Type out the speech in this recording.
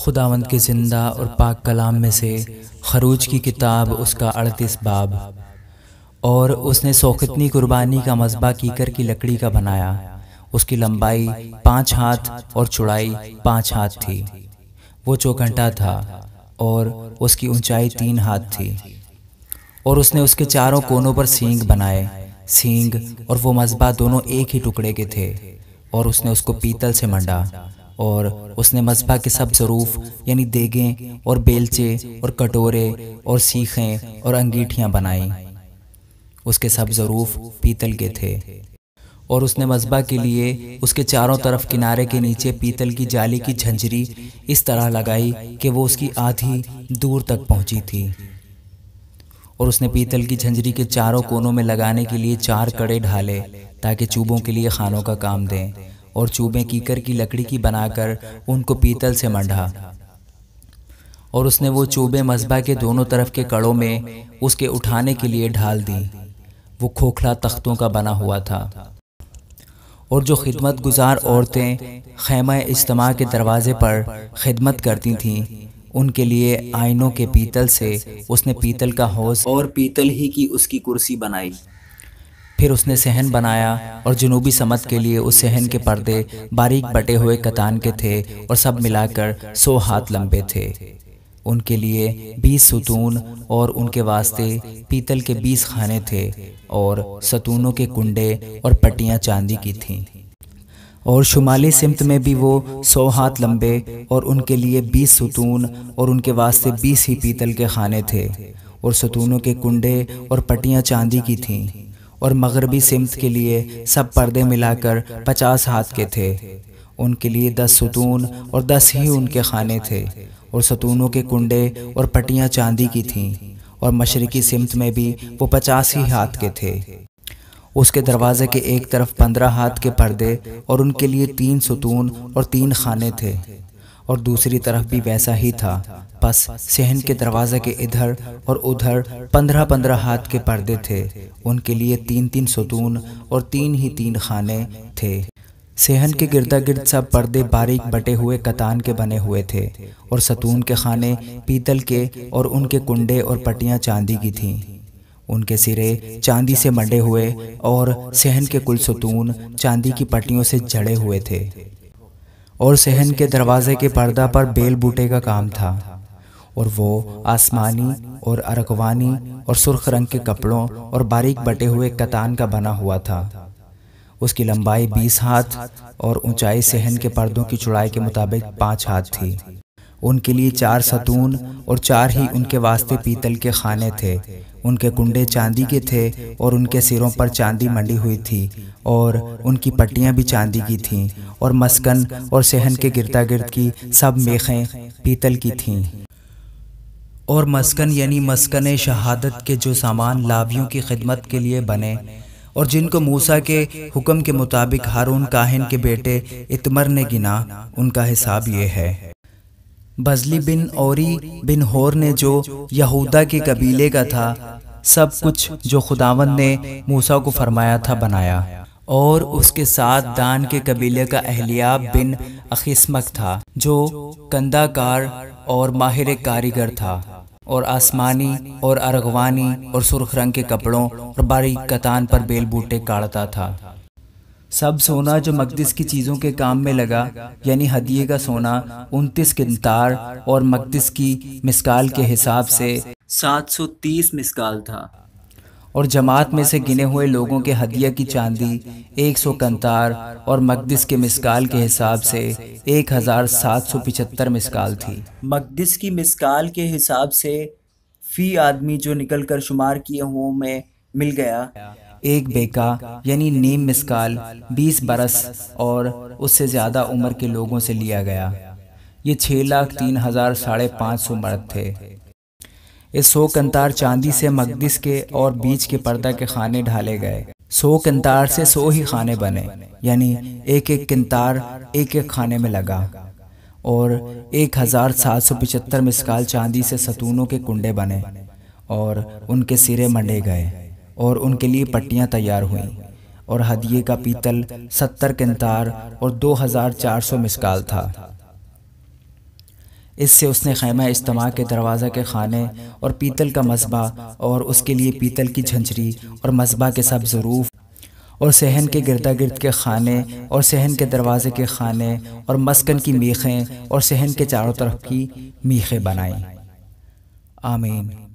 خداوند کے زندہ اور پاک کلام میں سے خروج کی کتاب اس کا 38 باب۔ اور اس نے سوختنی قربانی کا مذبح کیکر کی لکڑی کا بنایا، اس کی لمبائی 5 ہاتھ اور چوڑائی 5 ہاتھ تھی، وہ چوکھنٹا تھا اور اس کی اونچائی 3 ہاتھ تھی۔ اور اس نے اس کے چاروں کونوں پر سینگ بنائے، سینگ اور وہ مذبح دونوں ایک ہی ٹکڑے کے تھے۔ اور اس نے اس کو پیتل سے منڈا، اور اس نے مذبح کے سب ظروف یعنی دیگیں اور بیلچے اور کٹورے اور سیخیں اور انگیٹھیاں بنائیں، اس کے سب ظروف پیتل کے تھے۔ اور اس نے مذبح کے لیے اس کے چاروں طرف کنارے کے نیچے پیتل کی جالی کی جھنجری اس طرح لگائی کہ وہ اس کی آدھی دور تک پہنچی تھی۔ اور اس نے پیتل کی جھنجری کے چاروں کونوں میں لگانے کے لیے 4 کڑے ڈھالے تاکہ چوبوں کے لیے خانوں کا کام دیں، اور چوبیں کیکر کی لکڑی کی بنا کر ان کو پیتل سے منڈا۔ اور اس نے وہ چوبیں مذبح کے دونوں طرف کے کڑوں میں اس کے اٹھانے کے لیے ڈھال دیں، وہ کھوکھلا تختوں کا بنا ہوا تھا۔ اور جو خدمت گزار عورتیں خیمہ اجتماع کے دروازے پر خدمت کرتی تھیں، ان کے لیے آئینوں کے پیتل سے اس نے پیتل کا حوض اور پیتل ہی کی اس کی کرسی بنائی۔ پھر اس نے صحن بنایا، اور جنوبی سمت کے لیے اس صحن کے پردے باریک بٹے ہوئے کتان کے تھے اور سب ملا کر 100 ہاتھ لمبے تھے۔ ان کے لیے 20 ستون اور ان کے واسطے پیتل کے 20 خانے تھے، اور ستونوں کے کنڈے اور پٹیاں چاندی کی تھیں۔ اور شمالی سمت میں بھی وہ 100 ہاتھ لمبے اور ان کے لیے 20 ستون اور ان کے واسطے 20 ہی پیتل کے خانے تھے، اور ستونوں کے کنڈے اور پٹیاں چاندی کی تھیں۔ اور مغربی سمت کے لیے سب پردے ملا کر 50 ہاتھ کے تھے، ان کے لیے 10 ستون اور 10 ہی ان کے خانے تھے، اور ستونوں کے کنڈے اور پٹیاں چاندی کی تھیں۔ اور مشرقی سمت میں بھی وہ 50 ہی ہاتھ کے تھے۔ اس کے دروازے کے ایک طرف 15 ہاتھ کے پردے اور ان کے لیے 3 ستون اور 3 خانے تھے، اور دوسری طرف بھی ویسا ہی تھا۔ پس صحن کے دروازے کے ادھر اور ادھر 15 ہاتھ کے پردے تھے، ان کے لیے 3 ستون اور 3 خانے تھے۔ صحن کے گردا گرد سب پردے باریک بٹے ہوئے کتان کے بنے ہوئے تھے، اور ستون کے خانے پیتل کے اور ان کے کنڈے اور پٹیاں چاندی کی تھیں، ان کے سرے چاندی سے منڈے ہوئے، اور صحن کے کل ستون چاندی کی پٹیوں سے جڑے ہوئے تھے۔ اور صحن کے دروازے کے پردہ پر بیل بوٹے کا کام تھا، اور وہ آسمانی اور ارغوانی اور سرخ رنگ کے کپڑوں اور باریک بٹے ہوئے کتان کا بنا ہوا تھا۔ اس کی لمبائی 20 ہاتھ اور اونچائی صحن کے پردوں کی چوڑائی کے مطابق 5 ہاتھ تھی۔ ان کے لیے 4 ستون اور 4 ہی ان کے واسطے پیتل کے خانے تھے، ان کے کنڈے چاندی کے تھے، اور ان کے سروں پر چاندی منڈی ہوئی تھی، اور ان کی پٹیاں بھی چاندی کی تھیں۔ اور مسکن اور صحن کے گردا گرد کی سب میخیں پیتل کی تھیں۔ اور مسکن یعنی مسکن شہادت کے جو سامان لاویوں کی خدمت کے لیے بنے، اور جن کو موسیٰ کے حکم کے مطابق ہارون کاہن کے بیٹے اتمر نے گنا، ان کا حساب یہ ہے۔ بزلی بن اوری بن ہور نے جو یہودا کے قبیلے کا تھا، سب کچھ جو خداوند نے موسیٰ کو فرمایا تھا بنایا۔ اور اس کے ساتھ دان کے قبیلے کا اہلیاب بن اخیسمک تھا، جو کندہ کار اور ماہر کاریگر تھا، اور آسمانی اور ارغوانی اور سرخ رنگ کے کپڑوں اور باریک کتان پر بیل بوٹے کاڑتا تھا۔ سب سونا جو مقدس کی چیزوں کے کام میں لگا، یعنی ہدیے کا سونا 29 قنطار اور مقدس کی مسکال کے حساب سے 730 مسکال تھا۔ اور جماعت میں سے گنے ہوئے لوگوں کے ہدیہ کی چاندی 100 قنطار اور مقدس کے مسکال کے حساب سے 1775 مسکال تھی۔ مقدس کی مسکال کے حساب سے فی آدمی جو نکل کر شمار کیے ہوں میں مل گیا 1 بیکا یعنی نیم مسکال، 20 برس اور اس سے زیادہ عمر کے لوگوں سے لیا گیا۔ یہ 6,03,550 مرد تھے۔ اس 100 قنطار چاندی سے مقدس کے اور بیچ کے پردہ کے خانے ڈھالے گئے۔ 100 قنطار سے 100 ہی خانے بنے، یعنی 1 قنطار 1 خانے میں لگا۔ اور 1775 مسکال چاندی سے ستونوں کے کنڈے بنے، اور ان کے سرے منڈے گئے، اور ان کے لیے پٹیاں تیار ہوئیں۔ اور ہدیے کا پیتل 70 قنطار اور 2400 مسکال تھا۔ اس سے اس نے خیمہ اجتماع کے دروازہ کے خانے اور پیتل کا مذبح اور اس کے لیے پیتل کی جھنجری اور مذبح کے سب ظروف اور صحن کے گردا گرد کے خانے اور صحن کے دروازے کے خانے اور مسکن کی میخیں اور صحن کے چاروں طرف کی میخیں بنائیں۔ آمین۔